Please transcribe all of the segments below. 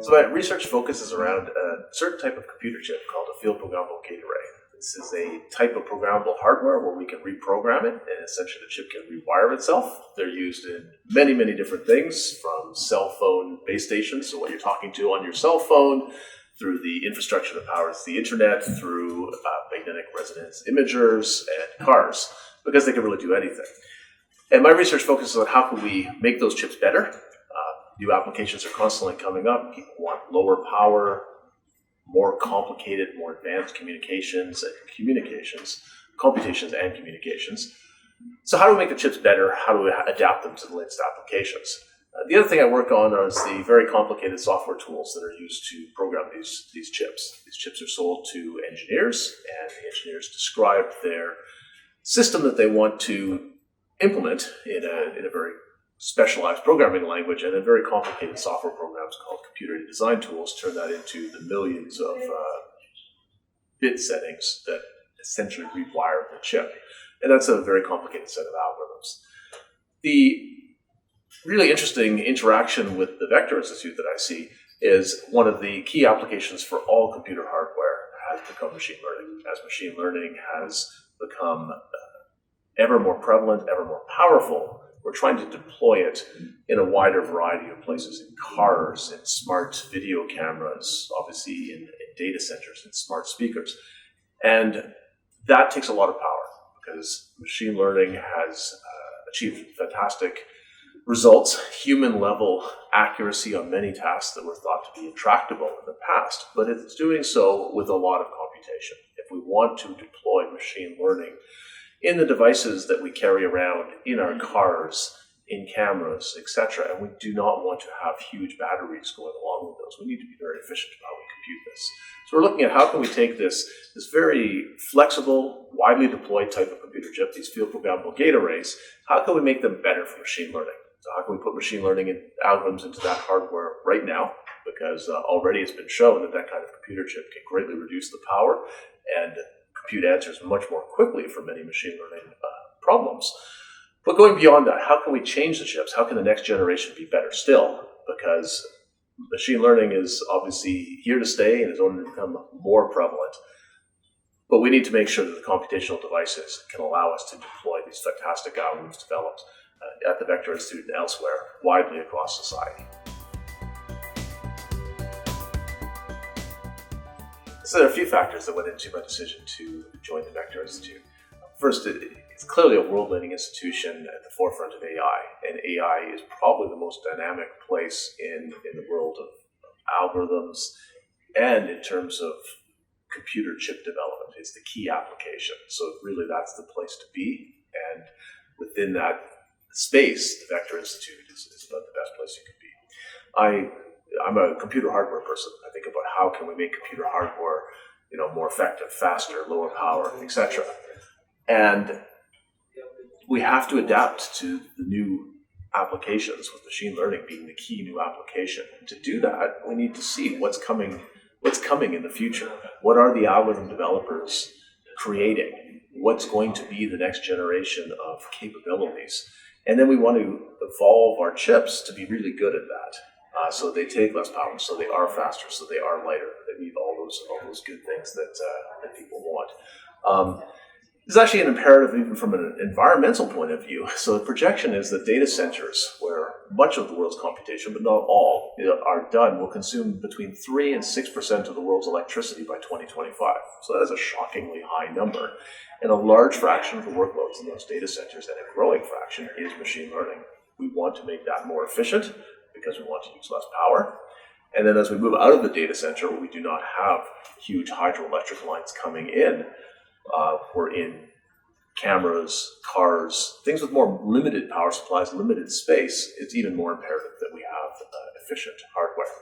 So my research focuses around a certain type of computer chip called a field programmable gate array. This is a type of programmable hardware where we can reprogram it, and essentially the chip can rewire itself. They're used in many, many different things, from cell phone base stations, so what you're talking to on your cell phone, through the infrastructure that powers the internet, through magnetic resonance imagers and cars, because they can really do anything. And my research focuses on how can we make those chips better. New applications are constantly coming up. People want lower power, more complicated, more advanced computations and communications. So how do we make the chips better? How do we adapt them to the latest applications? The other thing I work on is the very complicated software tools that are used to program these chips. These chips are sold to engineers, and the engineers describe their system that they want to implement in a very specialized programming language, and in very complicated software programs called computer design tools turn that into the millions of bit settings that essentially rewire the chip. And that's a very complicated set of algorithms. The really interesting interaction with the Vector Institute that I see is one of the key applications for all computer hardware has become machine learning. As machine learning has become ever more prevalent, ever more powerful, we're trying to deploy it in a wider variety of places, in cars, in smart video cameras, obviously in data centers, in smart speakers. And that takes a lot of power because machine learning has achieved fantastic results, human-level accuracy on many tasks that were thought to be intractable in the past, but it's doing so with a lot of computation. If we want to deploy machine learning in the devices that we carry around in our cars, in cameras, etc., and we do not want to have huge batteries going along with those. We need to be very efficient about how we compute this. So we're looking at how can we take this very flexible, widely deployed type of computer chip, these field programmable gate arrays, how can we make them better for machine learning? So how can we put machine learning algorithms into that hardware right now? Because already it's been shown that that kind of computer chip can greatly reduce the power and compute answers much more quickly for many machine learning problems. But going beyond that, how can we change the chips? How can the next generation be better still? Because machine learning is obviously here to stay and is only to become more prevalent. But we need to make sure that the computational devices can allow us to deploy these fantastic algorithms developed at the Vector Institute and elsewhere, widely across society. So there are a few factors that went into my decision to join the Vector Institute. First, it's clearly a world-leading institution at the forefront of AI, and AI is probably the most dynamic place in the world of algorithms and in terms of computer chip development. It's the key application, so really that's the place to be, and within that space, the Vector Institute is about the best place you could be. I'm a computer hardware person. I think about how can we make computer hardware, more effective, faster, lower power, etc. And we have to adapt to the new applications, with machine learning being the key new application. To do that, we need to see what's coming in the future. What are the algorithm developers creating? What's going to be the next generation of capabilities? And then we want to evolve our chips to be really good at that. So they take less power, so they are faster, so they are lighter. They meet all those good things that people want. It's actually an imperative even from an environmental point of view. So the projection is that data centers, where much of the world's computation, but not all, are done, will consume between 3 and 6% of the world's electricity by 2025. So that is a shockingly high number. And a large fraction of the workloads in those data centers, and a growing fraction, is machine learning. We want to make that more efficient because we want to use less power. And then as we move out of the data center, where we do not have huge hydroelectric lines coming in, we're in cameras, cars, things with more limited power supplies, limited space. It's even more imperative that we have efficient hardware.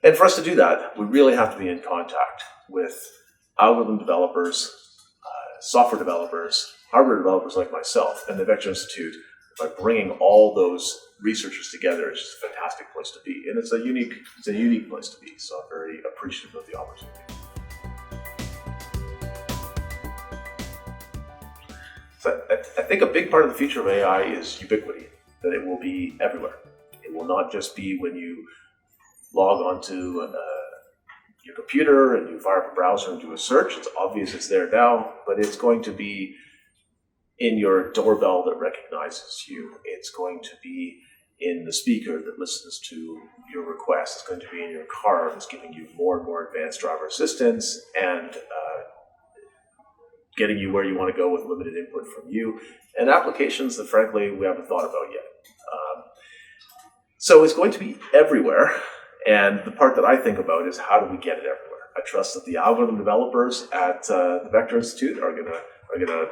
And for us to do that, we really have to be in contact with algorithm developers, software developers, hardware developers like myself, and the Vector Institute. By bringing all those researchers together, it's just a fantastic place to be. And it's a unique place to be, so I'm very appreciative of the opportunity. So I think a big part of the future of AI is ubiquity, that it will be everywhere. It will not just be when you log onto your computer and you fire up a browser and do a search. It's obvious it's there now, but it's going to be in your doorbell that recognizes you. It's going to be in the speaker that listens to your request. It's going to be in your car that's giving you more and more advanced driver assistance and getting you where you want to go with limited input from you, and applications that frankly we haven't thought about yet. So it's going to be everywhere, and the part that I think about is how do we get it everywhere? I trust that the algorithm developers at the Vector Institute are going to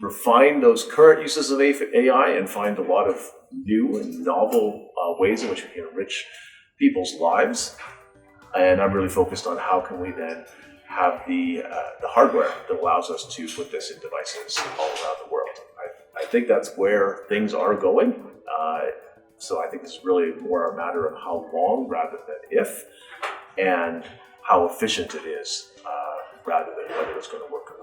refine those current uses of AI and find a lot of new and novel ways in which we can enrich people's lives. And I'm really focused on how can we then have the hardware that allows us to put this in devices all around the world. I think that's where things are going. So I think this is really more a matter of how long rather than if, and how efficient it is rather than whether it's going to work.